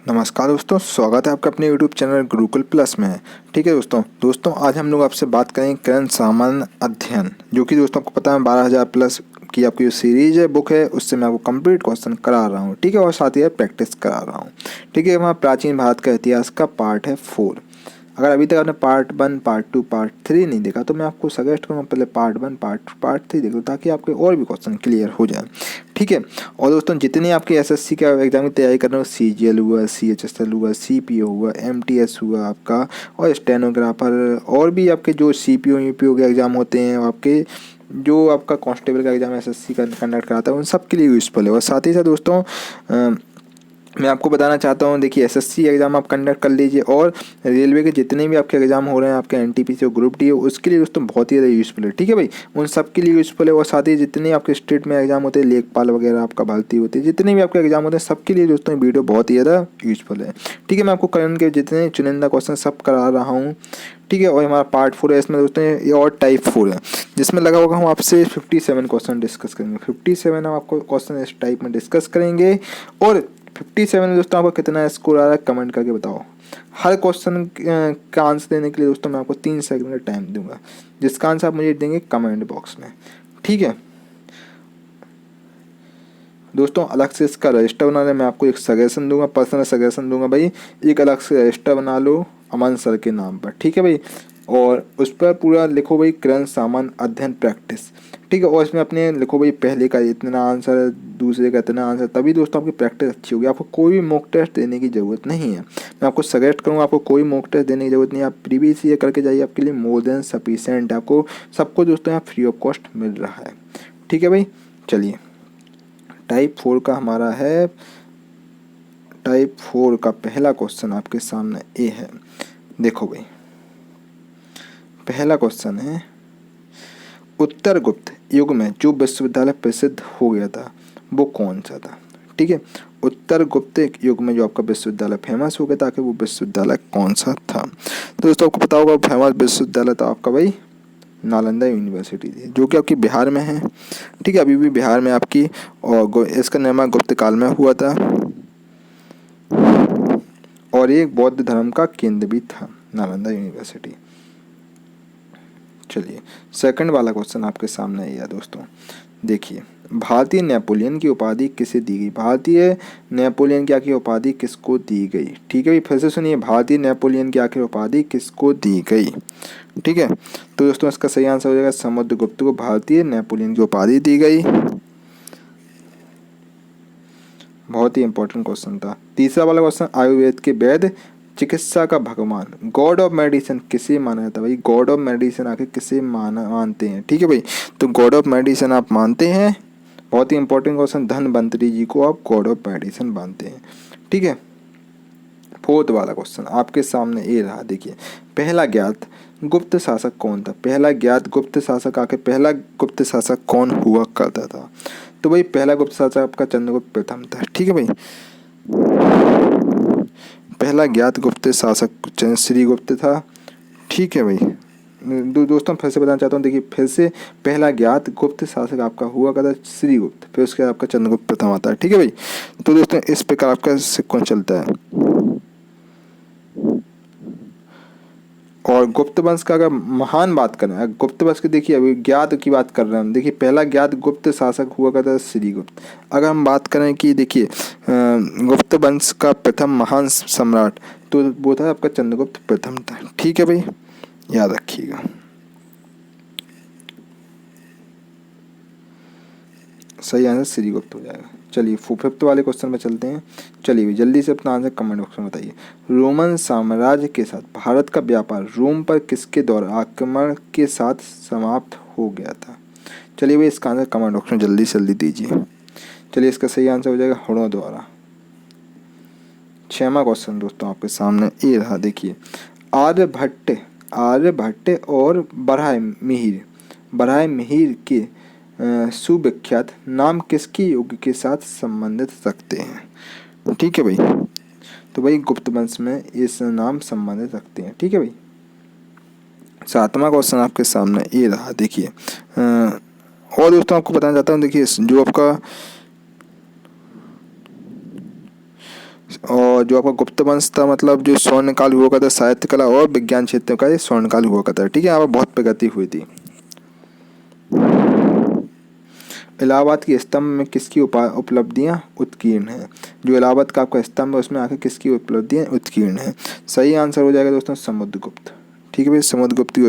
नमस्कार दोस्तों, स्वागत है आपका अपने YouTube चैनल गुरुकुल प्लस में। ठीक है दोस्तों आज हम लोग आपसे बात करेंगे करण सामान्य अध्ययन, जो कि दोस्तों आपको पता है 12,000 प्लस की आपकी जो सीरीज है बुक है, उससे मैं आपको कंप्लीट क्वेश्चन करा रहा हूँ। ठीक है, और साथ ही प्रैक्टिस करा रहा हूँ। ठीक है, वहाँ प्राचीन भारत का इतिहास का पार्ट है 4। अगर अभी तक आपने पार्ट 1, पार्ट 2, पार्ट 3 नहीं देखा तो मैं आपको सजेस्ट करूँगा पहले पार्ट 1, पार्ट 3 देख लो, ताकि आपके और भी क्वेश्चन क्लियर हो जाए। ठीक है, और दोस्तों जितनी आपकी एसएससी का एग्जाम की तैयारी कर रहे हो, सीजीएल हुआ, सीएचएसएल हुआ, सीपीओ हुआ, एमटीएस हुआ आपका, और स्टेनोग्राफर, और भी आपके जो सीपीओ यूपीओ के एग्जाम होते हैं, आपके जो आपका कांस्टेबल का एग्जाम एसएससी का कंडक्ट कराता है, उन सब के लिए यूज़फुल है। और साथ ही साथ दोस्तों मैं आपको बताना चाहता हूँ, देखिए एसएससी एग्ज़ाम आप कंडक्ट कर लीजिए, और रेलवे के जितने भी आपके एग्ज़ाम हो रहे हैं, आपके एनटीपीसी और ग्रुप डी, उसके लिए दोस्तों बहुत ही ज़्यादा यूज़फुल है। ठीक है भाई, उन सब के लिए यूज़फुल है। और साथ ही जितने आपके स्टेट में एग्जाम होते हैं, लेखपाल वगैरह आपका भर्ती होती है, जितने भी आपके एग्जाम होते हैं, सबके लिए दोस्तों वीडियो बहुत ही ज़्यादा यूज़फुल है। ठीक है, मैं आपको करंट के जितने चुनिंदा क्वेश्चन सब करा रहा हूँ। ठीक है, और हमारा पार्ट 4 है, इसमें दोस्तों ये और टाइप 4 है, जिसमें लगा होगा हम आपसे 57 क्वेश्चन डिस्कस करेंगे। 57 हम आपको क्वेश्चन इस टाइप में डिस्कस करेंगे। और 57 में दोस्तों आपको कितना स्कोर आ रहा है कमेंट करके बताओ। हर क्वेश्चन का आंसर देने के लिए दोस्तों मैं आपको 3 सेकंड का टाइम दूंगा, जिसका आंसर आप मुझे देंगे कमेंट बॉक्स में। ठीक है दोस्तों, अलग से इसका रजिस्टर बनाने मैं आपको एक सजेशन दूंगा, पर्सनल सजेशन दूंगा भाई, एक अलग से रजिस्टर बना लो अमन सर के नाम पर। ठीक है भाई, और उस पर पूरा लिखो भाई करण सामान्य अध्ययन प्रैक्टिस। ठीक है, और इसमें अपने लिखो भाई पहले का इतना आंसर, दूसरे का इतना आंसर, तभी दोस्तों आपकी प्रैक्टिस अच्छी होगी। आपको कोई भी मॉक टेस्ट देने की ज़रूरत नहीं है। मैं आपको सजेस्ट करूँगा, आपको कोई मॉक टेस्ट देने की ज़रूरत नहीं है। आप प्रीवियस ईयर करके जाइए, आपके लिए मोर देन सफिशेंट है। आपको सबको दोस्तों यहाँ फ्री ऑफ कॉस्ट मिल रहा है। ठीक है भाई, चलिए टाइप 4 का हमारा है। टाइप 4 का पहला क्वेश्चन आपके सामने ये है। देखो भाई, पहला क्वेश्चन है, उत्तर गुप्त युग में जो विश्वविद्यालय प्रसिद्ध हो गया था वो कौन सा था। ठीक है, उत्तर गुप्त युग में जो आपका विश्वविद्यालय फेमस हो गया था, कि वो विश्वविद्यालय कौन सा था। तो दोस्तों आपको पता होगा फेमस विश्वविद्यालय था आपका भाई नालंदा यूनिवर्सिटी थी, जो कि आपकी बिहार में है। ठीक है, अभी भी बिहार में आपकी, और इसका निर्माण गुप्त काल में हुआ था, और ये एक बौद्ध धर्म का केंद्र भी था नालंदा यूनिवर्सिटी। चलिए सेकंड वाला क्वेश्चन आपके सामने है दोस्तों। देखिए, भारतीय नेपोलियन की उपाधि किसे दी गई। भारतीय नेपोलियन की आखिर उपाधि किसको दी गई। ठीक है भाई, फिर से सुनिए, भारतीय नेपोलियन की आखिर उपाधि किसको दी गई। ठीक है, तो दोस्तों इसका सही आंसर हो जाएगा समुद्रगुप्त को भारतीय नेपोलियन की उपाधि दी गई। बहुत ही इंपॉर्टेंट क्वेश्चन था। तीसरा वाला क्वेश्चन, आयुर्वेद के वैद्य चिकित्सा का भगवान, गॉड ऑफ मेडिसिन किसे माना जाता है भाई। गॉड ऑफ मेडिसिन आखिर किसे मानते हैं। ठीक है भाई, तो गॉड ऑफ मेडिसिन आप मानते हैं, बहुत ही इंपॉर्टेंट क्वेश्चन, धनवंतरी जी को आप गॉड ऑफ मेडिसिन मानते हैं। ठीक है, फोर्थ वाला क्वेश्चन आपके सामने ये रहा। देखिए, पहला ज्ञात गुप्त शासक कौन था। पहला ज्ञात गुप्त शासक, आखिर पहला गुप्त शासक कौन हुआ करता था। तो भाई पहला गुप्त शासक आपका चंद्रगुप्त प्रथम था। ठीक है भाई, पहला ज्ञात गुप्त शासक श्रीगुप्त था। ठीक है भाई, दोस्तों फिर से बताना चाहता हूँ, देखिए फिर से पहला ज्ञात गुप्त शासक आपका हुआ करता श्रीगुप्त, फिर उसके बाद आपका चंद्रगुप्त प्रथम आता है। ठीक है भाई, तो दोस्तों इस प्रकार आपका सिक्वेंस चलता है। और गुप्त वंश का अगर महान बात करें, गुप्त वंश की, देखिए अभी ज्ञात की बात कर रहे हैं हम। देखिए पहला ज्ञात गुप्त शासक हुआ करता है श्रीगुप्त। अगर हम बात करें कि देखिए गुप्त वंश का प्रथम महान सम्राट, तो वो था आपका चंद्रगुप्त प्रथम था। ठीक है भाई, याद रखिएगा। सही आंसर श्रीगुप्त हो जाएगा। चलिए फिफ्थ वाले क्वेश्चन में चलते हैं। चलिए जल्दी से अपना आंसर कमेंट बॉक्स में बताइए। रोमन साम्राज्य के साथ भारत का व्यापार रोम पर किसके द्वारा आक्रमण के साथ समाप्त हो गया था। चलिए भाई इसका आंसर कमेंट बॉक्स में जल्दी से जल्दी दीजिए। चलिए इसका सही आंसर हो जाएगा हड़ों द्वारा। छठवां क्वेश्चन दोस्तों आपके सामने ये रहा। देखिए, आर्यभट्ट और बरहाय मिहिर के सुविख्यात नाम किसके युग के साथ संबंधित रखते हैं। ठीक है भाई, तो भाई गुप्त वंश में इस नाम संबंधित रखते हैं। ठीक है भाई, सातवां क्वेश्चन आपके सामने ये रहा। देखिए और दोस्तों आपको बताना चाहता हूँ, देखिए जो आपका, और और जो आपका गुप्त वंश था मतलब जो स्वर्णकाल हुआ करता साहित्य कला और विज्ञान क्षेत्र का ये स्वर्णकाल हुआ करता है। ठीक है, यहाँ पर बहुत प्रगति हुई थी। इलाहाबाद के स्तंभ में किसकी उपलब्धियां उत्कीर्ण हैं? जो इलाहाबाद का आपका स्तंभ है उसमें आखिर किसकी उपलब्धियां उत्कीर्ण हैं? सही आंसर हो जाएगा दोस्तों समुद्रगुप्त। ठीक है भाई, समुद्रगुप्त की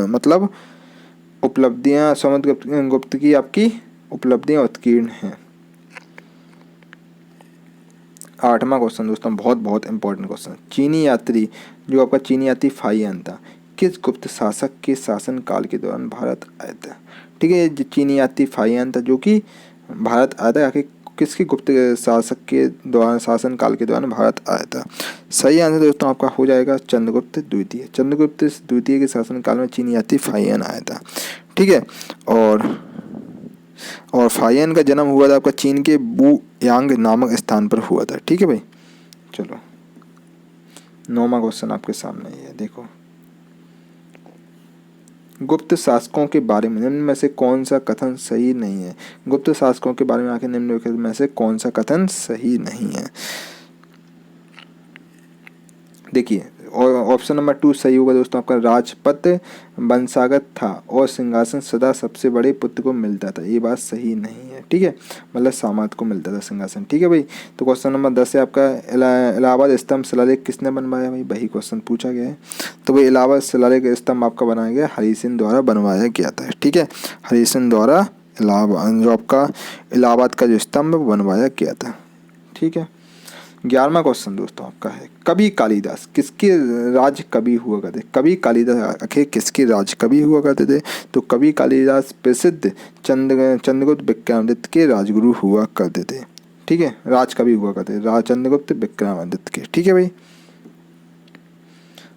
मतलब उपलब्धियां, समुद्रगुप्त की आपकी उपलब्धियां उत्कीर्ण हैं। 8वां क्वेश्चन दोस्तों बहुत बहुत इंपॉर्टेंट क्वेश्चन। चीनी यात्री जो आपका चीनी यात्री फाहियान था किस गुप्त शासक के शासन काल के दौरान भारत आया था? ठीक है, जो चीनी यात्री फाहियान था जो कि भारत आया था, आखिर किसके गुप्त शासक के दौरान शासन काल के दौरान भारत आया था? सही आंसर दोस्तों आपका हो जाएगा चंद्रगुप्त द्वितीय। चंद्रगुप्त द्वितीय के शासन काल में चीनी यात्री फाहियान आया था। ठीक है, और फाहियान का जन्म हुआ था आपका चीन के बू यांग नामक स्थान पर हुआ था। ठीक है भाई, चलो 9वां क्वेश्चन आपके सामने है, देखो। गुप्त शासकों के बारे में निम्न में से कौन सा कथन सही नहीं है? गुप्त शासकों के बारे में आखिर निम्नलिखित में से कौन सा कथन सही नहीं है? देखिए, और ऑप्शन नंबर 2 सही होगा दोस्तों आपका। राजपथ वंशागत था और सिंहासन सदा सबसे बड़े पुत्र को मिलता था, ये बात सही नहीं है। ठीक है, मतलब सामंत को मिलता था सिंहासन। ठीक है भाई, तो क्वेश्चन नंबर 10 है आपका इलाहाबाद स्तंभ शिलालेख किसने बनवाया? भाई वही क्वेश्चन पूछा गया है। तो भाई इलाहाबाद शिलालेख स्तंभ आपका बनाया गया हरि सिंह द्वारा बनवाया गया था। ठीक है, हरि सिंह द्वारा इलाहाबाद जो आपका इलाहाबाद का जो स्तंभ बनवाया गया था। ठीक है, 11वां क्वेश्चन दोस्तों आपका है कवि कालिदास किसके राज कवि हुआ करते? कवि कालिदास आखिर किसके राज कवि हुआ करते थे? तो कवि कालिदास प्रसिद्ध चंद्रगुप्त विक्रमादित्य के राजगुरु हुआ करते थे। ठीक है, राज कवि हुआ करते चंद्रगुप्त विक्रमादित्य के। ठीक है भाई,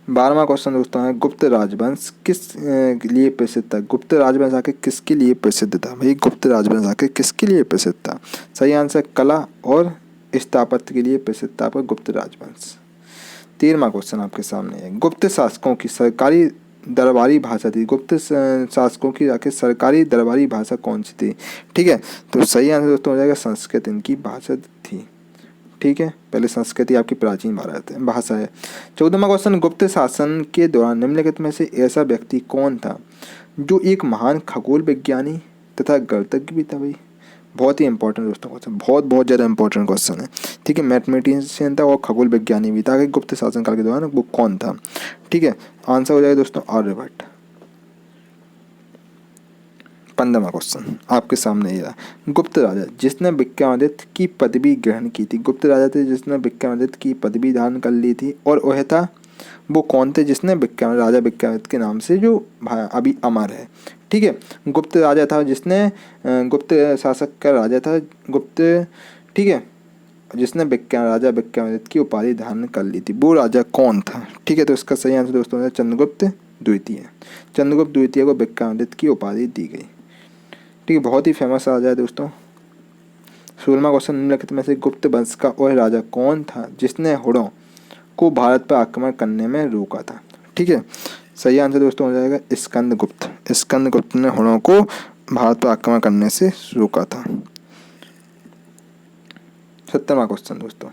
12वां क्वेश्चन दोस्तों है गुप्त राजवंश किस लिए प्रसिद्ध था? गुप्त राजवंश आखिर किसके लिए प्रसिद्ध था? भाई गुप्त राजवंश आखिर किसके लिए प्रसिद्ध था? सही आंसर कला और स्थापत्य के लिए प्रसिद्ध था आपका गुप्त राजवंश। 13वां क्वेश्चन आपके सामने है गुप्त शासकों की सरकारी दरबारी भाषा थी। गुप्त शासकों की आखिर सरकारी दरबारी भाषा कौन सी थी? ठीक है, तो सही आंसर दोस्तों हो जाएगा संस्कृत इनकी भाषा थी। ठीक है, पहले संस्कृति आपकी प्राचीन भाषा है। 14वां क्वेश्चन गुप्त शासन के दौरान निम्नलिखित में से ऐसा व्यक्ति कौन था जो एक महान खगोल विज्ञानी तथा गणितज्ञ भी था? भाई बहुत ही इंपॉर्टेंट दोस्तों क्वेश्चन, बहुत ज़्यादा इंपॉर्टेंट क्वेश्चन है। ठीक है, मैथमेटिशियन था और खगोल विज्ञानी भी था कि गुप्त शासनकाल के दौरान वो कौन था? ठीक है, आंसर हो जाएगा दोस्तों आर्यभट्ट। 15वां क्वेश्चन आपके सामने ये रहा गुप्त राजा जिसने विक्रमादित्य की पदवी ग्रहण की थी। गुप्त राजा थे जिसने विक्रमादित्य की पदवी धारण कर ली थी और वह था वो कौन थे जिसने राजा विक्रमादित्य के नाम से जो अभी अमर है। ठीक है, गुप्त राजा था जिसने गुप्त शासक का राजा था गुप्त। ठीक है, जिसने राजा विक्रमादित्य की उपाधि धारण कर ली थी, वो राजा कौन था? ठीक है, तो इसका सही आंसर दोस्तों है चंद्रगुप्त द्वितीय। चंद्रगुप्त द्वितीय को विक्रमादित्य की उपाधि दी गई। ठीक है, बहुत ही फेमस राजा है दोस्तों। 16वां क्वेश्चन निम्नलिखित में से गुप्त वंश का वह राजा कौन था जिसने हुड़ों को भारत पर आक्रमण करने में रोका था? ठीक है, सही आंसर दोस्तों हो जाएगा स्कंदगुप्त। स्कंदगुप्त ने हुड़ों को भारत पर आक्रमण करने से रोका था। 17वां क्वेश्चन दोस्तों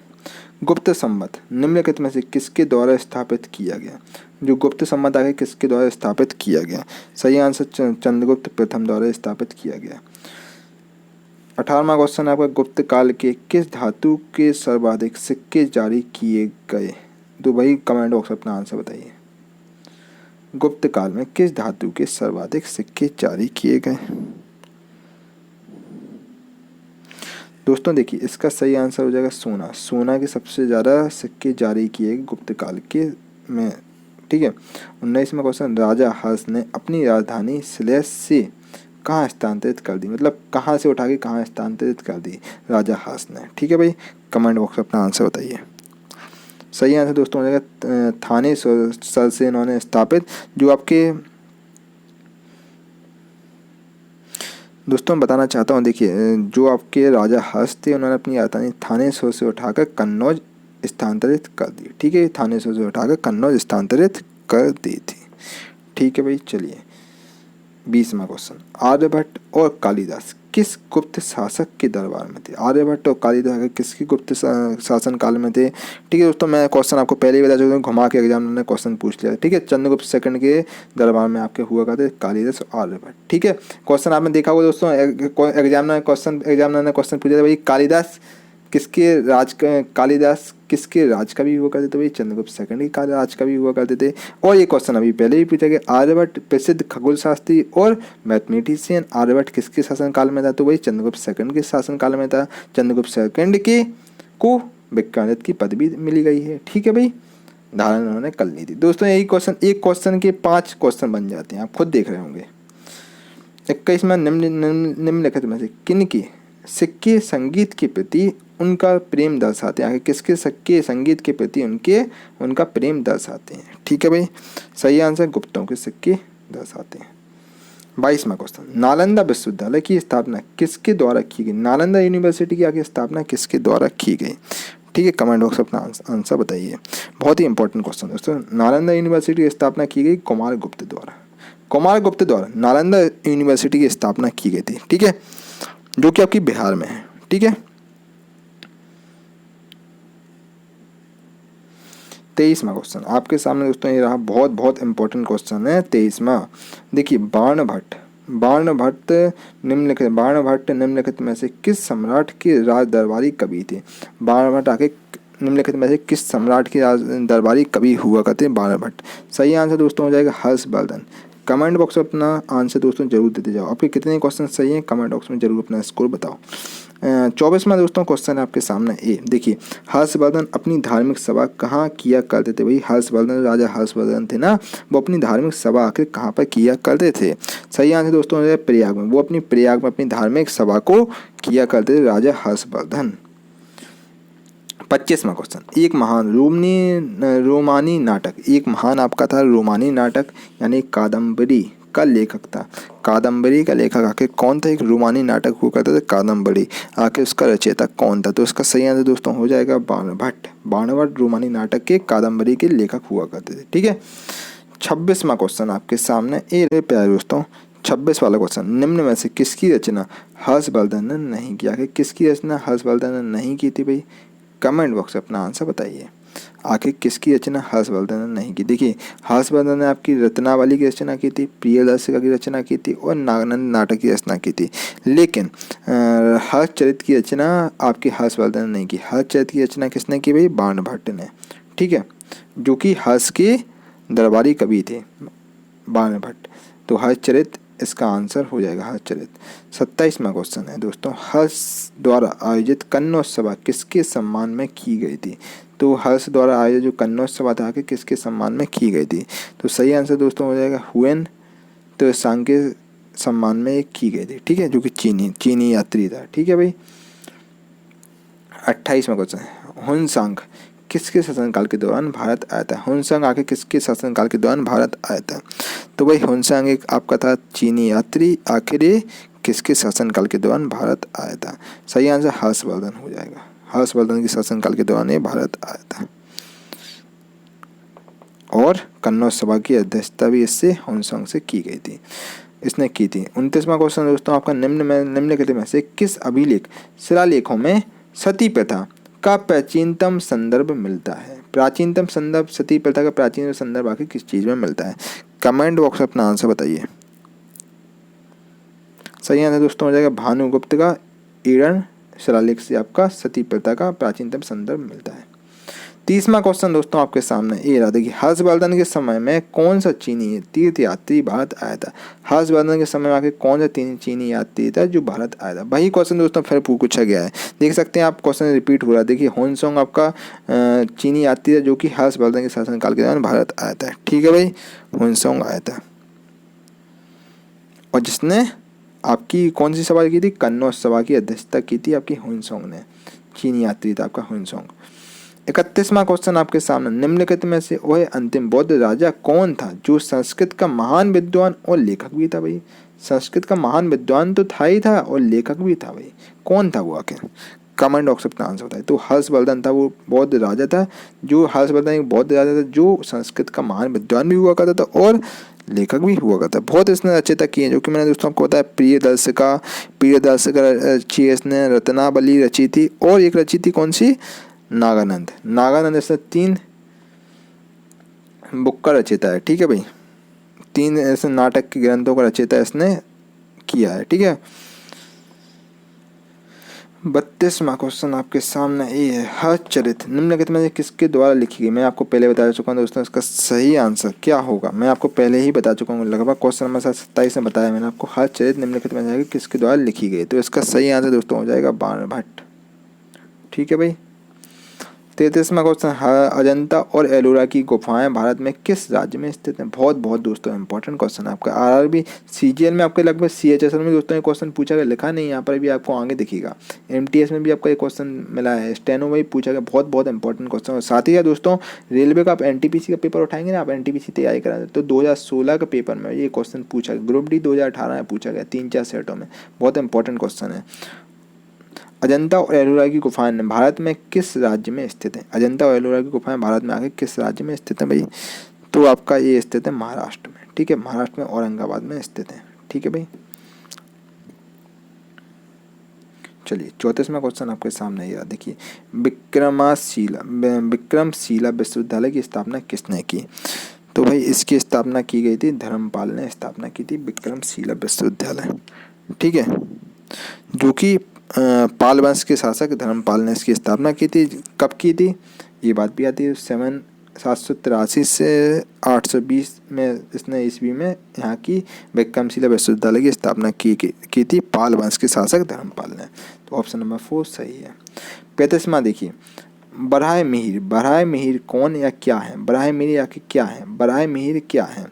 गुप्त संवत निम्नलिखित में से किसके द्वारा स्थापित किया गया? जो गुप्त संवत आगे किसके द्वारा स्थापित किया गया? सही आंसर चंद्रगुप्त प्रथम द्वारा स्थापित किया गया। 18वां क्वेश्चन आपका गुप्त काल के किस धातु के सर्वाधिक सिक्के जारी किए गए? तो भाई कमेंट बॉक्स अपना आंसर बताइए। गुप्त काल में किस धातु के सर्वाधिक सिक्के जारी किए गए? दोस्तों देखिए इसका सही आंसर हो जाएगा सोना। सोना के सबसे ज़्यादा सिक्के जारी किए गुप्त काल के में। ठीक है, 19वां क्वेश्चन राजा हर्ष ने अपनी राजधानी सिलेस से कहाँ स्थानांतरित कर दी? मतलब कहाँ से उठा के कहाँ स्थानांतरित कर दी राजा हर्ष ने? ठीक है भाई, कमेंट बॉक्स में अपना आंसर बताइए। सही आंसर दोस्तों हो जाएगा थाने सर से इन्होंने स्थापित। जो आपके दोस्तों बताना चाहता हूँ, देखिए जो आपके राजा हर्ष थे उन्होंने अपनी राजधानी थानेश्वर से उठाकर कन्नौज स्थानांतरित कर दी। ठीक है, थानेश्वर से उठाकर कन्नौज स्थानांतरित कर दी थी। ठीक है भाई, चलिए 20वां क्वेश्चन आर्यभट्ट और कालिदास किस गुप्त शासक के दरबार में थे? आर्यभट्ट और कालिदास किसके गुप्त शासन काल में थे? ठीक है दोस्तों, मैं क्वेश्चन आपको पहले ही बता चुका हूँ, घुमा के एग्जाम ने क्वेश्चन पूछ लिया। ठीक है, चंद्रगुप्त सेकंड के दरबार में आपके हुआ करते कालिदास और आर्यभट्ट। ठीक है, क्वेश्चन आपने देखा होगा दोस्तों, एग्जामिनर ने क्वेश्चन पूछा था भाई कालिदास किसके राज का भी हुआ करते थे? भाई चंद्रगुप्त सेकंड के राज का भी हुआ करते थे। और ये क्वेश्चन अभी पहले ही पूछा गया, आर्यभट्ट प्रसिद्ध खगोल शास्त्री और मैथमेटिशियन, आर्यभट्ट किसके शासन काल में था? तो भाई चंद्रगुप्त सेकंड के शासन काल में था। चंद्रगुप्त सेकंड को विज्ञानिक की पदवी मिली गई है। ठीक है भाई, धारण उन्होंने कर ली थी। दोस्तों यही क्वेश्चन, एक क्वेश्चन के 5 क्वेश्चन बन जाते हैं, आप खुद देख रहे होंगे। 21 में निम्नलिखित में से किनकी सिक्के संगीत के प्रति उनका प्रेम दर्शाते हैं? किसके सिक्के संगीत के प्रति उनका प्रेम दर्शाते हैं? ठीक है भाई, सही आंसर गुप्तों के सिक्के दर्शाते हैं। 22वां क्वेश्चन, नालंदा विश्वविद्यालय की स्थापना किसके द्वारा की गई? नालंदा यूनिवर्सिटी की स्थापना किसके द्वारा की गई? ठीक है, कमेंट बॉक्स अपना आंसर बताइए। बहुत ही इंपॉर्टेंट क्वेश्चन दोस्तों। नालंदा यूनिवर्सिटी की स्थापना की गई कुमारगुप्त द्वारा नालंदा यूनिवर्सिटी की स्थापना की गई थी। ठीक है, जो कि आपकी बिहार में है। ठीक है, 23वां क्वेश्चन आपके सामने दोस्तों ये रहा, बहुत इंपॉर्टेंट क्वेश्चन है 23वां। देखिए, बाणभट्ट निम्नलिखित में से किस सम्राट के राज दरबारी कवि थे? बाणभट्ट आके निम्नलिखित में से किस सम्राट के राज दरबारी कवि हुआ करते हैं? बाणभट्ट। सही आंसर दोस्तों हो जाएगा हर्षवर्धन। कमेंट बॉक्स में अपना आंसर दोस्तों जरूर देते जाओ। आपके कितने क्वेश्चन सही हैं कमेंट बॉक्स में जरूर अपना स्कोर बताओ। 24वां दोस्तों क्वेश्चन है आपके सामने ए। देखिए, हर्षवर्धन अपनी धार्मिक सभा कहाँ किया करते थे? भाई राजा हर्षवर्धन थे ना, वो अपनी धार्मिक सभा आखिर कहाँ पर किया करते थे? सही आंसर दोस्तों हो जाएगा प्रयाग में। वो अपनी प्रयाग में अपनी धार्मिक सभा को किया करते थे राजा हर्षवर्धन। 25वां क्वेश्चन, एक महान रोमानी नाटक, एक महान आपका था रोमानी नाटक यानी कादम्बरी का लेखक था। कादम्बरी का लेखक आखिर कौन था? एक रोमानी नाटक हुआ करता था कादम्बरी, आखिर उसका रचयिता कौन था? तो इसका सही आंसर दोस्तों हो जाएगा बाणभट्ट रोमानी नाटक के कादम्बरी के लेखक हुआ करते थे। ठीक है, 26वां क्वेश्चन आपके सामने ए प्यारे दोस्तों। 26 वाला क्वेश्चन, निम्न में से किसकी रचना हर्षवर्धन ने नहीं की? आखिर किसकी रचना हर्षवर्धन ने नहीं की थी? भाई कमेंट बॉक्स में अपना आंसर बताइए। आखिर किसकी रचना हर्षवर्धन ने नहीं की? देखिए, हर्षवर्धन ने आपकी रत्नावली की रचना की थी, प्रियदर्शिका की रचना की थी और नागानंद नाटक की रचना की थी। लेकिन हर्षचरित की रचना आपकी हर्षवर्धन ने नहीं की। हर्षचरित की रचना किसने की? भाई बाणभट्ट ने। ठीक है, जो कि हर्ष के दरबारी कवि थे बाणभट्ट। तो हर्षचरित इसका आंसर हो जाएगा हर्षचरित। 27वां क्वेश्चन है दोस्तों, हर्ष द्वारा आयोजित कन्नोत्सव किसके सम्मान में की गई थी? तो हर्ष द्वारा आयोजित जो कन्नोत्सव था कि किसके सम्मान में की गई थी? तो सही आंसर दोस्तों हो जाएगा हुएन त्सांग के सम्मान में की गई थी। ठीक है, जो कि चीनी यात्री था। ठीक है भाई, 28वां क्वेश्चन है, हुनसांग किसके शासनकाल के दौरान भारत आया था? हुनसांग आके किसके शासनकाल के दौरान भारत आया था? तो भाई हुनसांग एक आपका था चीनी यात्री, आखिर ये किसके शासनकाल के दौरान भारत आया था? सही आंसर हर्षवर्धन हो जाएगा। हर्षवर्धन के शासनकाल के दौरान ये भारत आया था और कन्नौज सभा की अध्यक्षता भी इससे हुनसांग से की गई थी, इसने की थी। 29वां क्वेश्चन दोस्तों आपका, निम्नलिखित में से किस अभिलेख शिलालेखों में सती प्रथा का प्राचीनतम संदर्भ मिलता है? प्राचीनतम संदर्भ सती प्रथा का प्राचीन संदर्भ आखिर किस चीज में मिलता है? कमेंट बॉक्स में अपना आंसर बताइए। सही आंसर दोस्तों हो जाएगा भानुगुप्त का ईडन शिलालेख से आपका सती प्रथा का प्राचीनतम संदर्भ मिलता है। 30वां क्वेश्चन दोस्तों आपके सामने ये रहा, देखिए हर्षवर्धन के समय में कौन सा चीनी तीर्थयात्री भारत आया था? हर्षवर्धन के समय में आके कौन सा चीनी यात्री था जो भारत आया था? वही क्वेश्चन दोस्तों फिर पूछा गया है, देख सकते हैं आप, क्वेश्चन रिपीट हो रहा है। देखिए हुनसांग आपका चीनी यात्री था जो कि हर्षवर्धन के शासनकाल के दौरान भारत आया था। ठीक है भाई, हुनसांग आया था और जिसने आपकी कौन सी सभा की थी? कन्नौज सभा की अध्यक्षता की थी आपकी हुनसांग ने। चीनी यात्री था आपका हुनसांग। 31वां क्वेश्चन आपके सामने, निम्नलिखित में से वह अंतिम बौद्ध राजा कौन था जो संस्कृत का महान विद्वान और लेखक भी था? भाई संस्कृत का महान विद्वान तो था ही था और लेखक भी था। भाई कौन था वो आखिर? कमेंट बॉक्स में अपना आंसर बताइए। तो हर्षवर्धन था, वो बौद्ध राजा था, जो हर्षवर्धन एक बौद्ध राजा था जो संस्कृत का महान विद्वान भी हुआ करता था और लेखक भी हुआ करता है। बहुत इसने रचयिता किए जो कि मैंने दोस्तों आपको बताया। प्रियदर्शिका रची इसने, रत्नावली रची थी और एक रची थी कौन सी, नागानंद इसने 3 बुक का रचयिता है। ठीक है भाई, 3 ऐसे नाटक के ग्रंथों का रचयिता इसने किया है। ठीक है, 32वां क्वेश्चन आपके सामने ये है, हर्षचरित निम्नलिखित में से किसके द्वारा लिखी गई। मैं आपको पहले बता चुका हूँ दोस्तों, इसका सही आंसर क्या होगा मैं आपको पहले ही बता चुका हूँ, लगभग क्वेश्चन नंबर 27 में बताया मैंने आपको। हर्षचरित निम्नलिखित में से किसके द्वारा लिखी गई, तो इसका सही आंसर दोस्तों हो जाएगा बाणभट्ट। ठीक है भाई, 33वां क्वेश्चन, अजंता और एलोरा की गुफाएं भारत में किस राज्य में स्थित हैं। बहुत दोस्तों इंपॉर्टेंट क्वेश्चन है आपका। आरआरबी सीजीएल में आपके लगभग सीएचएसएल में दोस्तों ये क्वेश्चन पूछा गया, लिखा नहीं यहाँ पर भी आपको आगे दिखेगा। एमटीएस में भी आपका एक क्वेश्चन मिला है, स्टेनो में भी पूछा गया। बहुत इंपॉर्टेंट क्वेश्चन। और साथ ही दोस्तों रेलवे का आप एनटीपीसी का पेपर उठाएंगे ना, आप एनटीपीसी तैयारी करा तो 2016 के पेपर में ये क्वेश्चन पूछा गया। ग्रुप डी 2018 में पूछा गया 3-4 सेटों में। बहुत इंपॉर्टेंट क्वेश्चन है। अजंता और एलोरा की गुफाएं भारत में किस राज्य में स्थित हैं। अजंता और एलोरा की गुफाएं भारत में आगे किस राज्य में स्थित हैं भाई, तो आपका ये स्थित है महाराष्ट्र में। ठीक है, महाराष्ट्र में औरंगाबाद में स्थित है। ठीक है भाई, चलिए 34वां क्वेश्चन आपके सामने ये देखिए, विक्रमशिला विश्वविद्यालय की स्थापना किसने की। तो भाई इसकी स्थापना की गई थी, धर्मपाल ने स्थापना की थी विक्रमशिला विश्वविद्यालय। ठीक है, जो कि पाल वंश के शासक धर्मपाल ने इसकी स्थापना की थी। कब की थी ये बात भी आती है, 783 से 820 में इसने ईस्वी में यहाँ की विक्रमशिला विश्वविद्यालय की स्थापना की थी पाल वंश के शासक धर्मपाल ने। तो ऑप्शन नंबर 4 सही है। 35वां देखिए, बराह मिहिर कौन या क्या है। बराह मिहिर या क्या है, बराह मिहिर क्या है।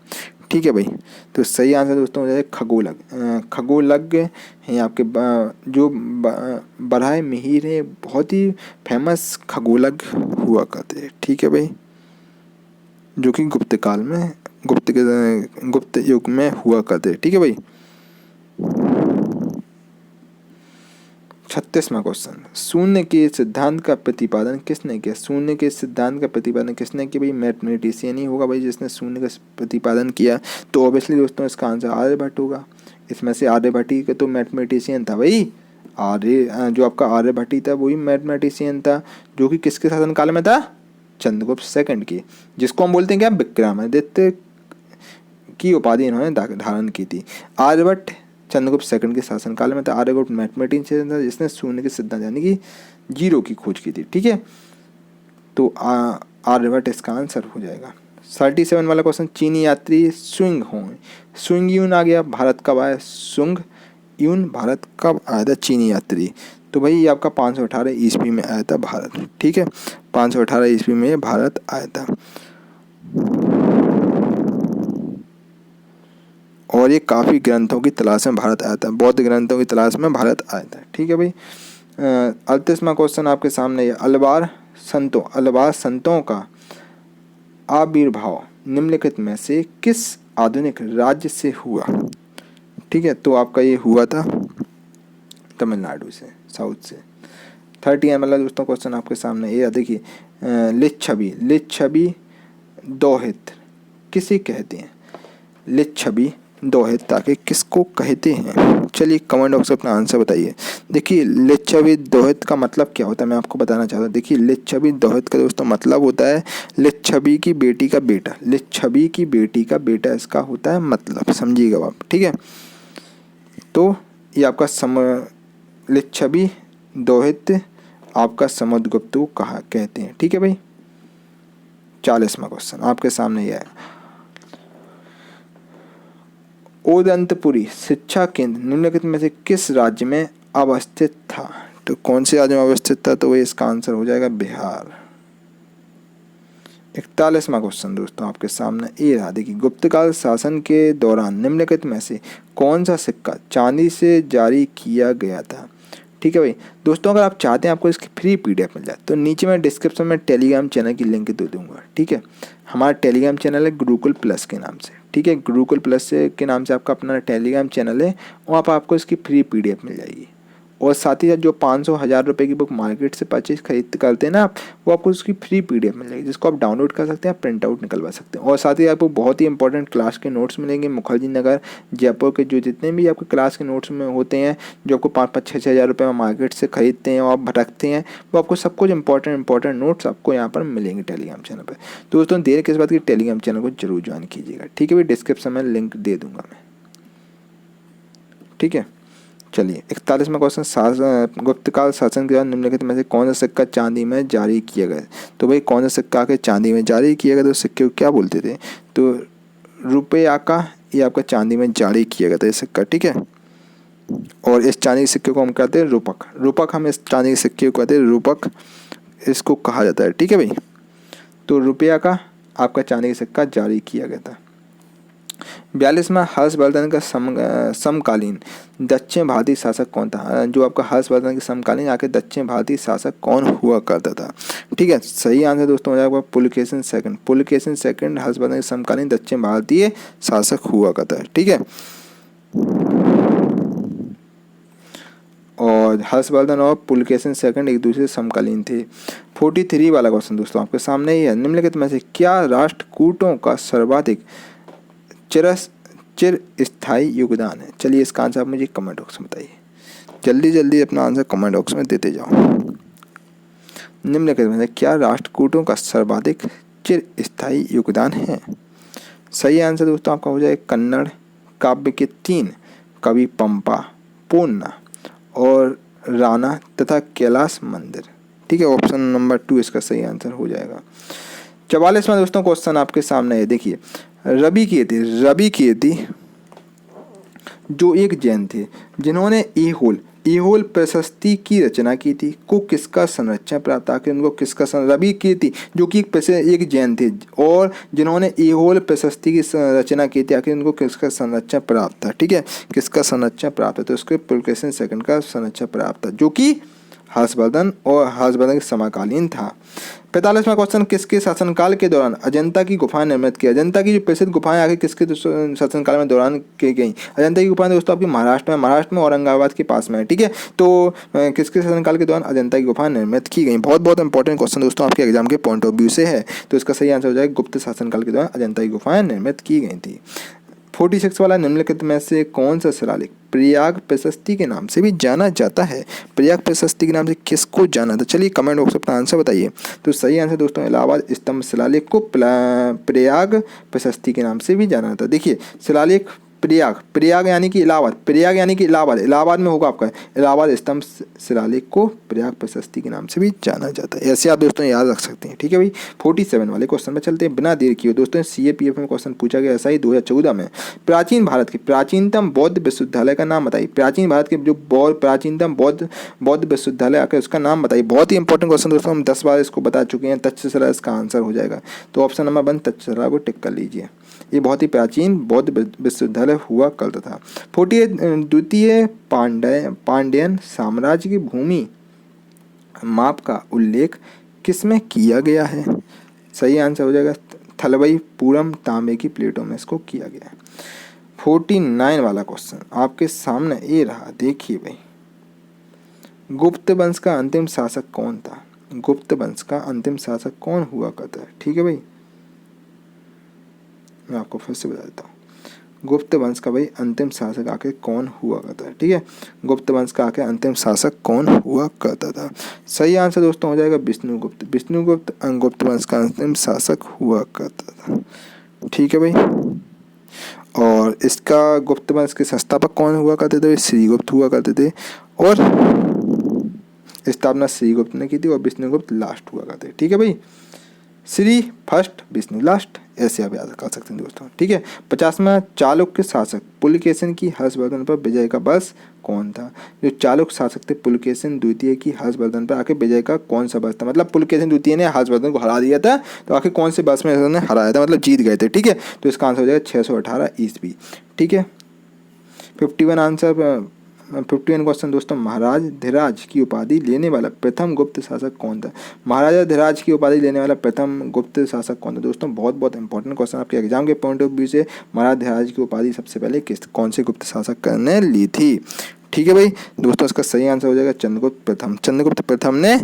ठीक है भाई, तो सही आंसर दोस्तों हो जाए खगोलज्ञ हैं आपके। जो बराह मिहिर है बहुत ही फेमस खगोलज्ञ हुआ करते हैं। ठीक है भाई, जो कि गुप्त युग में हुआ करते। ठीक है भाई, 36वां क्वेश्चन, शून्य के सिद्धांत का प्रतिपादन किसने किया। शून्य के सिद्धांत का प्रतिपादन किसने किया भाई, मैथमेटिशियन ही होगा भाई जिसने शून्य का प्रतिपादन किया। तो ऑब्वियसली दोस्तों इसका आंसर आर्यभट्ट होगा। इसमें से आर्यभट्ट ही तो मैथमेटिशियन था भाई। जो आपका आर्यभट्ट ही था वही मैथमेटिशियन था, जो कि किसके शासनकाल में था, चंद्रगुप्त सेकंड की, जिसको हम बोलते हैं क्या, विक्रमादित्य की उपाधि इन्होंने धारण की थी। आर्यभट्ट चंद्रगुप्त सेकंड के शासनकाल में था। आर्यभट्ट मैथमेटिशियन था जिसने शून्य के सिद्धांत यानी कि जीरो की खोज की थी। ठीक है, तो आर्यभट्ट इसका आंसर हो जाएगा। 37 वाला क्वेश्चन, चीनी यात्री सुंग यून आ गया, भारत कब आया। सुंग यून भारत कब आया था चीनी यात्री, तो भाई ये आपका 518 ईस्वी में आया था भारत। ठीक है, 518 ईस्वी में भारत आया था और ये काफ़ी ग्रंथों की तलाश में भारत आया था, बौद्ध ग्रंथों की तलाश में भारत आया था। ठीक है भाई, 38वां क्वेश्चन आपके सामने, अलवार संतों का आविर्भाव निम्नलिखित में से किस आधुनिक राज्य से हुआ। ठीक है, तो आपका ये हुआ था तमिलनाडु से, साउथ से। 30 वाला दोस्तों क्वेश्चन आपके सामने ये देखिए, लिच्छवी दोहित किसे कहते हैं। लिच्छवी दोहित ताकि किसको कहते हैं, चलिए कमेंट बॉक्स में अपना आंसर बताइए। देखिए लिच्छवी दोहित का मतलब क्या होता है मैं आपको बताना चाहता हूँ। देखिए लिच्छवी दोहित का दोस्तों मतलब होता है लिच्छवी की बेटी का बेटा। लिच्छवी की बेटी का बेटा इसका होता है मतलब, समझिएगा आप। ठीक है, तो ये आपका लिच्छवी दोहित आपका समुद्रगुप्त को कहा कहते हैं। ठीक है भाई, 40वां क्वेश्चन आपके सामने यह है, ओदंतपुरी शिक्षा केंद्र निम्नलिखित में से किस राज्य में अवस्थित था। तो कौन से राज्य में अवस्थित था, तो वही इसका आंसर हो जाएगा बिहार। 41वां क्वेश्चन दोस्तों आपके सामने ये रहा, देखिए गुप्तकाल शासन के दौरान निम्नलिखित में से कौन सा सिक्का चांदी से जारी किया गया था। ठीक है भाई दोस्तों, अगर आप चाहते हैं आपको इसकी फ्री पीडीएफ मिल जाए तो नीचे मैं डिस्क्रिप्शन में टेलीग्राम चैनल की लिंक दे दूंगा। ठीक है, हमारा टेलीग्राम चैनल है गुरुकुल प्लस के नाम से। ठीक है, गुरुकुल प्लस के नाम से आपका अपना टेलीग्राम चैनल है, वहाँ पर आपको इसकी फ्री पीडीएफ मिल जाएगी। और साथ ही साथ जो 500-1000 रुपये की बुक मार्केट से खरीद करते हैं ना आप, वो आपको उसकी फ्री PDF मिल जाएगी, जिसको आप डाउनलोड कर सकते हैं, प्रिंट आउट निकलवा सकते हैं। और साथ ही आपको बहुत ही इंपॉर्टेंट क्लास के नोट्स मिलेंगे। मुखर्जी नगर जयपुर के जो जितने भी आपके क्लास के नोट्स में होते हैं, जो आपको 5-5, 6-6 हज़ार रुपये में मार्केट से खरीदते हैं और आप भटकते हैं, वो आपको सब कुछ इंपॉर्टेंट नोट्स आपको यहाँ पर मिलेंगे टेलीग्राम चैनल पर। तो दोस्तों देर किस बात की, टेलीग्राम चैनल को जरूर ज्वाइन कीजिएगा, ठीक है भाई। डिस्क्रिप्शन में लिंक दे दूंगा मैं, ठीक है। चलिए 41वां क्वेश्चन, गुप्तकाल शासन के दौरान निम्नलिखित में से कौन सा सिक्का चांदी में जारी किया गया? तो भाई कौन सा सिक्का के चांदी में जारी किया गया, तो सिक्के को क्या बोलते थे? तो रुपया का, ये आपका चांदी में जारी किया गया था ये सिक्का, ठीक है। और इस चांदी के सिक्के को हम कहते हैं रूपक। रूपक, हम इस चांदी के सिक्के को कहते हैं रूपक, इसको कहा जाता है, ठीक है भाई। तो रुपया का आपका चांदी का सिक्का जारी किया गया था। 42वां, हर्षवर्धन का समकालीन दक्षिण भारतीय शासक कौन था? जो आपका हर्षवर्धन के समकालीन आके दक्षिण भारतीय शासक कौन हुआ करता था? ठीक है, सही आंसर दोस्तों हो जाएगा पुलकेशिन सेकंड। पुलकेशिन सेकंड हर्षवर्धन के समकालीन दक्षिण भारतीय शासक हुआ करता है, ठीक है। और हर्षवर्धन और पुलकेशिन सेकंड एक दूसरे से समकालीन थे। 43 वाला क्वेश्चन दोस्तों आपके सामने ही है। निम्नलिखित में से क्या राष्ट्रकूटों का सर्वाधिक चिर स्थायी योगदान है? चलिए इसका आंसर आप मुझे कमेंट बॉक्स में बताइए, जल्दी जल्दी अपना आंसर कमेंट बॉक्स में देते जाओ। निम्नलिखित में से क्या राष्ट्रकूटों का सर्वाधिक चिर स्थायी योगदान है? सही आंसर दोस्तों आपका हो जाए कन्नड़ काव्य के 3 कवि पंपा, पूर्णा और राणा तथा कैलाश मंदिर, ठीक है। ऑप्शन नंबर 2 इसका सही आंसर हो जाएगा। 44वां दोस्तों क्वेश्चन आपके सामने है, देखिए। रवि कीर्ति जो एक जैन थे जिन्होंने एहोल प्रशस्ति की रचना की थी, को किसका संरक्षण प्राप्त था? उनको किसका रवि कीर्ति जो कि एक जैन थे और जिन्होंने एहोल प्रशस्ति की रचना की थी, आखिर उनको किसका संरक्षण प्राप्त था? ठीक है, किसका संरक्षण प्राप्त है? तो उसके पुलकेशिन सेकंड का संरक्षण प्राप्त था, जो कि हर्षवर्धन के समकालीन था। 45वां क्वेश्चन, किसके शासनकाल के दौरान अजंता की गुफाएं निर्मित की? अजंता की जो प्रसिद्ध गुफाएं आगे किसके शासनकाल में दौरान की गई? अजंता की गुफाएं दोस्तों आपकी महाराष्ट्र में औरंगाबाद के पास में है, ठीक है। तो किसके शासनकाल के दौरान अजंता की गुफाएं निर्मित की गई? बहुत इंपॉर्टेंट क्वेश्चन दोस्तों आपके एग्जाम के पॉइंट ऑफ व्यू से है। तो इसका सही आंसर हो जाएगा गुप्त शासनकाल के दौरान अजंता की गुफाएं निर्मित की गई थी। 46 वाला, निम्नलिखित में से कौन सा शिलालेख प्रयाग प्रशस्ति के नाम से भी जाना जाता है? प्रयाग प्रशस्ति के नाम से किसको जाना था? चलिए कमेंट बॉक्स में अपना आंसर बताइए। तो सही आंसर दोस्तों इलाहाबाद स्तंभ शिलालेख को प्रयाग प्रशस्ति के नाम से भी जाना था। देखिए शिलालेख प्रयाग यानी कि इलाहाबाद में होगा आपका। इलाहाबाद स्तंभ शिलालेख को प्रयाग प्रशस्ति के नाम से भी जाना जाता है। ऐसे आप दोस्तों याद रख सकते हैं, ठीक है भाई। 47 वाले क्वेश्चन में चलते हैं बिना देर किए दोस्तों। CAPF में क्वेश्चन पूछा गया ऐसा ही 2014 में। प्राचीन भारत के प्राचीनतम बौद्ध विश्वविद्यालय का नाम बताइए। प्राचीन भारत के जो प्राचीनतम बौद्ध विश्वविद्यालय आकर उसका नाम बताइए। बहुत ही इंपॉर्टेंट क्वेश्चन दोस्तों, हम 10 बार इसको बता चुके हैं। तक्षशिला इसका आंसर हो जाएगा। तो ऑप्शन नंबर 1 तक्षशिला को टिक कर लीजिए। ये बहुत ही प्राचीन बौद्ध विश्वविद्यालय हुआ करता था। 48 द्वितीय पांड्यन साम्राज्य की भूमि माप का उल्लेख किसमें किया गया है? सही आंसर हो जाएगा थलबई पूरम तांबे की प्लेटों में इसको किया गया है। 49 वाला क्वेश्चन आपके सामने ये रहा, देखिए भाई। गुप्त वंश का अंतिम शासक कौन था? गुप्त वंश का अंतिम शासक कौन हुआ करता है? ठीक है भाई, मैं आपको फिर से बता देता हूँ। गुप्त वंश का भाई अंतिम शासक आके कौन हुआ करता है? ठीक है, गुप्त वंश का आके अंतिम शासक कौन हुआ करता था? सही आंसर दोस्तों हो जाएगा विष्णुगुप्त। विष्णुगुप्त गुप्त वंश का अंतिम शासक हुआ करता था। ठीक है भाई, और इसका गुप्त वंश के संस्थापक कौन हुआ करते थे? श्रीगुप्त हुआ करते थे, और स्थापना श्रीगुप्त ने की थी और विष्णुगुप्त लास्ट हुआ करते। ठीक है भाई, श्री फर्स्ट विष्णु लास्ट, ऐसे आप याद कर सकते हैं दोस्तों। ठीक है, 50वां चालुक्य शासक पुलकेशिन की हर्षवर्धन पर विजय का वर्ष कौन था? जो चालुक्य शासक थे पुलकेशिन द्वितीय की हर्षवर्धन पर आके विजय का कौन सा वर्ष था? मतलब पुलकेशिन द्वितीय ने हर्षवर्धन को हरा दिया था, तो आखिर कौन से वर्ष में उन्होंने हराया था, मतलब जीत गए थे। ठीक है, तो इसका आंसर हो जाएगा 618 ईस्वी। ठीक है, 51 क्वेश्चन दोस्तों, महाराज धिराज की उपाधि लेने वाला प्रथम गुप्त शासक कौन था? महाराजा धिराज की उपाधि लेने वाला प्रथम गुप्त शासक कौन था? दोस्तों बहुत इंपॉर्टेंट क्वेश्चन आपके एग्जाम के पॉइंट ऑफ व्यू से। महाराज धिराज की उपाधि सबसे पहले कौन से गुप्त शासक ने ली थी? ठीक है भाई दोस्तों, इसका सही आंसर हो जाएगा चंद्रगुप्त प्रथम। चंद्रगुप्त प्रथम ने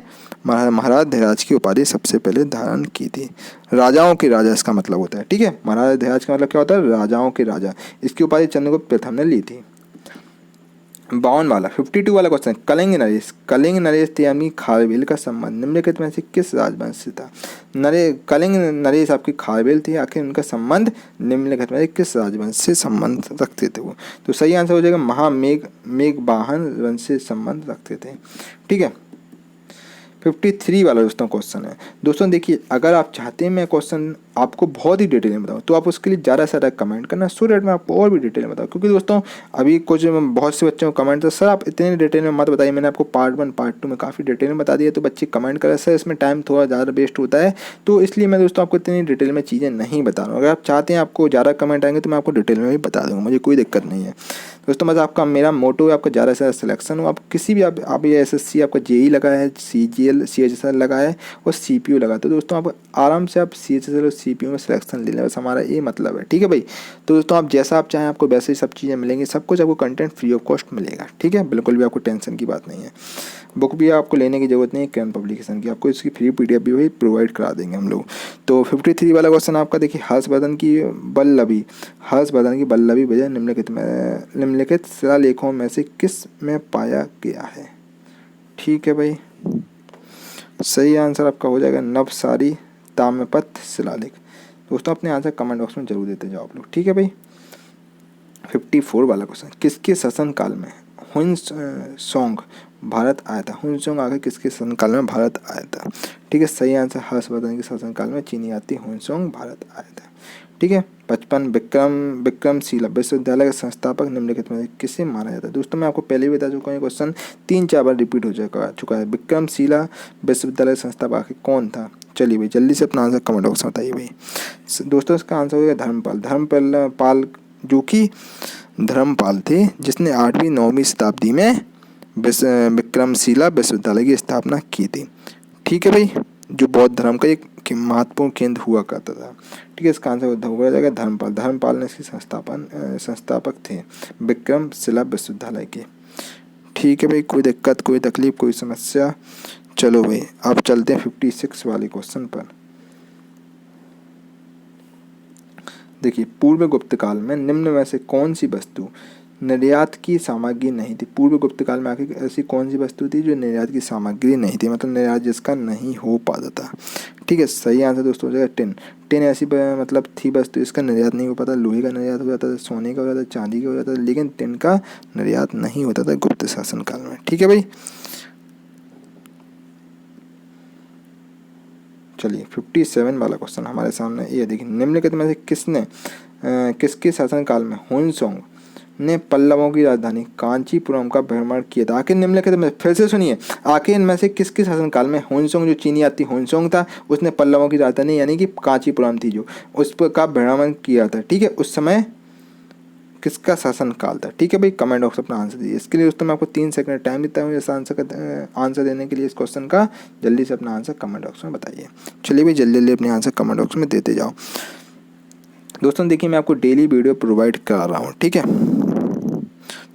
महाराज धीराज की उपाधि सबसे पहले धारण की थी। राजाओं के राजा इसका मतलब होता है, ठीक है। महाराज धीराज का मतलब क्या होता है, राजाओं के राजा। इसकी उपाधि चंद्रगुप्त प्रथम ने ली थी। 52 वाला 52 वाला क्वेश्चन, कलिंग नरेश। कलिंग नरेश यानी खारवेल का संबंध निम्नलिखित में से किस राजवंश से था। कलिंग नरेश आपकी खारवेल थी, आखिर उनका संबंध निम्नलिखित में से किस राजवंश से संबंध रखते थे वो। तो सही आंसर हो जाएगा मेघवाहन वंश से संबंध रखते थे, ठीक है। 53 वाला दोस्तों क्वेश्चन है। दोस्तों देखिए, अगर आप चाहते हैं मैं क्वेश्चन आपको बहुत ही डिटेल में बताऊं तो आप उसके लिए ज़्यादा से ज़्यादा कमेंट करना, सो डेट मैं आपको और भी डिटेल में बताऊं। क्योंकि दोस्तों अभी कुछ बहुत से बच्चों को कमेंट था, सर आप इतने डिटेल में मत बताइए, मैंने आपको पार्ट 1 पार्ट 2 में काफ़ी डिटेल में बता दिया। तो बच्चे कमेंट करें सर इसमें टाइम थोड़ा ज़्यादा वेस्ट होता है, तो इसलिए मैं दोस्तों आपको इतनी डिटेल में चीज़ें नहीं बता रहा हूँ। अगर आप चाहते हैं आपको ज़्यादा कमेंट आएंगे तो मैं आपको डिटेल में भी बता दूँगा, मुझे कोई दिक्कत नहीं है दोस्तों। बस आपका मेरा मोटो है आपका ज़्यादा से ज़्यादा सिलेक्शन हो। आप किसी भी आप ये SSC आपका JEE लगा है, CGL CHSL लगा है और CPU लगा है, तो दोस्तों आप आराम से आप CHSL और CPU में सिलेक्शन ले लें, बस हमारा ये मतलब है, ठीक है भाई। तो दोस्तों आप जैसा आप चाहें आपको वैसे ही सब चीज़ें मिलेंगी, सब कुछ आपको कंटेंट फ्री ऑफ कॉस्ट मिलेगा, ठीक है। बिल्कुल भी आपको टेंशन की बात नहीं है। बुक भी आपको लेने की ज़रूरत नहीं है किरण पब्लिकेशन की, आपको इसकी फ्री PDF भी वही प्रोवाइड करा देंगे हम लोग। तो 53 वाला क्वेश्चन आपका देखिए, हर्षवर्धन की बल्लभी विजय निम्नलिखित शिलालेखों में से किस में पाया गया है, ठीक है भाई। सही आंसर आपका हो जाएगा नवसारी ताम्रपत्र शिलालेख। दोस्तों अपने आंसर कमेंट बॉक्स में जरूर देते जाओ आप लोग, ठीक है भाई। 54 वाला क्वेश्चन, किसके शासन काल में हुनसोंग भारत आया था। हुनसोंग आगे किसके शासन काल में भारत आया था, ठीक है। सही आंसर हर्षवर्धन के शासन काल में चीनी यात्री हुनसोंग भारत आया था, ठीक है। 55 विक्रमशिला विश्वविद्यालय का संस्थापक निम्नलिखित में किसे माना जाता है। दोस्तों मैं आपको पहले ही बता चुका हूँ, क्वेश्चन 3-4 बार रिपीट हो चुका है। विक्रमशिला विश्वविद्यालय का संस्थापक कौन था। चलिए भाई जल्दी से अपना आंसर कमेंट बॉक्स में बताइए भाई। दोस्तों इसका आंसर होगा धर्मपाल जो कि धर्मपाल थे, जिसने 8वीं-9वीं शताब्दी में विक्रमशिला विश्वविद्यालय की स्थापना की थी, ठीक है भाई, जो बौद्ध धर्म का एक महत्वपूर्ण केंद्र हुआ करता था, ठीक है। इसका आंसर हो जाएगा धर्मपाल ने इसके संस्थापक थे विक्रमशिला विश्वविद्यालय के, ठीक है भाई। कोई दिक्कत कोई तकलीफ कोई समस्या। चलो भाई अब चलते हैं 56 वाले क्वेश्चन पर। देखिए, पूर्व गुप्त काल में निम्न में से कौन सी वस्तु निर्यात की सामग्री नहीं थी। पूर्व गुप्त काल में आखिर ऐसी कौन सी वस्तु थी जो निर्यात की सामग्री नहीं थी, मतलब निर्यात जिसका नहीं हो पाता था, ठीक है। सही आंसर दोस्तों हो जाएगा टिन ऐसी मतलब थी वस्तु इसका निर्यात नहीं हो पाता। लोहे का निर्यात हो जाता था, सोने का हो जाता था, चांदी का हो जाता था, लेकिन टिन का निर्यात नहीं होता था गुप्त शासन काल में, ठीक है भाई। चलिए 57 वाला क्वेश्चन हमारे सामने ये देखिए, निम्नलिखित में से किसके शासन काल में हुनसोंग ने पल्लवों की राजधानी कांचीपुरम का भ्रमण किया था। आखिर निम्नलिखित में फिर से सुनिए, आखिर इनमें से किसके शासन काल में हुनसोंग जो चीनी यात्री हुनसोंग था उसने पल्लवों की राजधानी यानी कि कांचीपुरम थी जो उस पर का भ्रमण किया था, ठीक है। उस समय किसका शासन काल था, ठीक है भाई। कमेंट बॉक्स अपना आंसर दीजिए। इसके लिए दोस्तों मैं आपको 3 सेकंड टाइम देता हूँ इस आंसर देने के लिए इस क्वेश्चन का। जल्दी से अपना आंसर कमेंट बॉक्स में बताइए। चलिए भाई जल्दी अपने आंसर कमेंट बॉक्स में देते जाओ। दोस्तों देखिए मैं आपको डेली वीडियो प्रोवाइड करा रहा हूँ, ठीक है।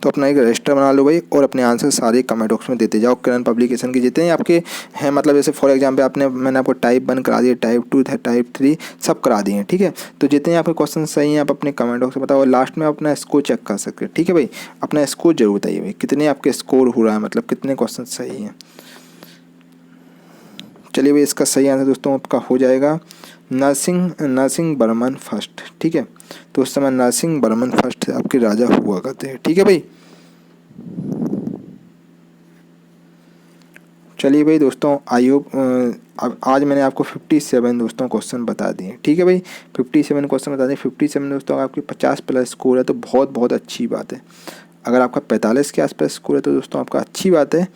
तो अपना एक रजिस्टर बना लो भाई और अपने आंसर सारे कमेंट बॉक्स में देते जाओ। किरण पब्लिकेशन के जितने आपके हैं, मतलब जैसे फॉर एग्जाम्पल मैंने आपको टाइप 1 करा दिया, टाइप 2 टाइप 3 सब करा दिए हैं, ठीक है। तो जितने आपके क्वेश्चन सही हैं आप अपने कमेंट बॉक्स में बताओ और लास्ट में अपना स्कोर चेक कर सकते हैं, ठीक है भाई। अपना स्कोर जरूर बताइए भाई कितने आपके स्कोर हो रहा है, मतलब कितने क्वेश्चन सही हैं। चलिए भाई इसका सही आंसर दोस्तों आपका हो जाएगा नरसिंह वर्मन फर्स्ट, ठीक है। तो उस समय नरसिंह वर्मन फर्स्ट आपके राजा हुआ करते हैं, ठीक है भाई। चलिए भाई दोस्तों अब आज मैंने आपको 57 दोस्तों क्वेश्चन बता दिए, ठीक है भाई। 57 क्वेश्चन बता दिए। 57 दोस्तों अगर आपकी 50 प्लस स्कोर है तो बहुत अच्छी बात है। अगर आपका 45 के आसपास स्कोर है तो दोस्तों आपका अच्छी बात है,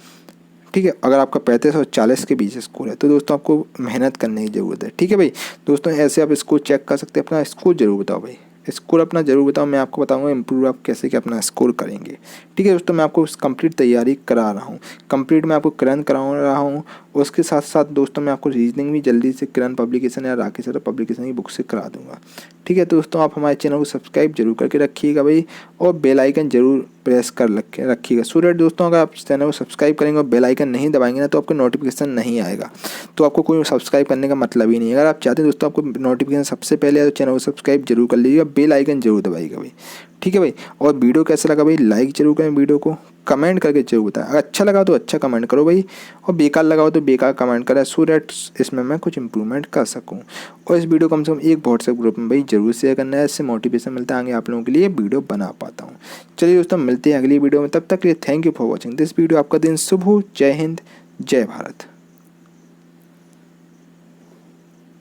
ठीक है। अगर आपका 35 और 40 के बीच स्कोर है तो दोस्तों आपको मेहनत करने की ज़रूरत है, ठीक है भाई। दोस्तों ऐसे आप स्कोर चेक कर सकते हैं। अपना स्कोर जरूर बताओ भाई, स्कोर अपना जरूर बताओ। मैं आपको बताऊंगा इम्प्रूव आप कैसे कि अपना स्कोर करेंगे, ठीक है दोस्तों। मैं आपको कंप्लीट तैयारी करा रहा हूँ, कंप्लीट मैं आपको किरण करा रहा हूँ। उसके साथ साथ दोस्तों मैं आपको रीजनिंग भी जल्दी से किरण पब्लिकेशन या राकेश सर पब्लिकेशन की बुक से करा दूंगा, ठीक है। दोस्तों आप हमारे चैनल को सब्सक्राइब जरूर करके रखिएगा भाई और बेल आइकन जरूर प्रेस कर रखिएगा। सो दैट दोस्तों अगर आप चैनल को सब्सक्राइब करेंगे और बेल आइकन नहीं दबाएंगे ना तो आपको नोटिफिकेशन नहीं आएगा, तो आपको कोई सब्सक्राइब करने का मतलब ही नहीं है। अगर आप चाहते हैं दोस्तों आपको नोटिफिकेशन सबसे पहले आए तो चैनल को सब्सक्राइब जरूर कर लीजिएगा, बेल आइकन जरूर दबाइएगा भाई, ठीक है भाई। और वीडियो कैसा लगा भाई लाइक जरूर करें, वीडियो को कमेंट करके जरूर बताएं। अगर अच्छा लगा तो अच्छा कमेंट करो भाई, और बेकार लगा हो तो बेकार कमेंट करें, सो दैट इसमें मैं कुछ इंप्रूवमेंट कर सकूं। और इस वीडियो को कम से कम एक व्हाट्सएप ग्रुप में भाई जरूर शेयर करना है, इससे मोटिवेशन मिलता है आगे आप लोगों के लिए वीडियो बना पाता हूँ। चलिए दोस्तों मिलते हैं अगली वीडियो में, तब तक के लिए thank you for watching this video. आपका दिन शुभ हो। जय हिंद, जय भारत।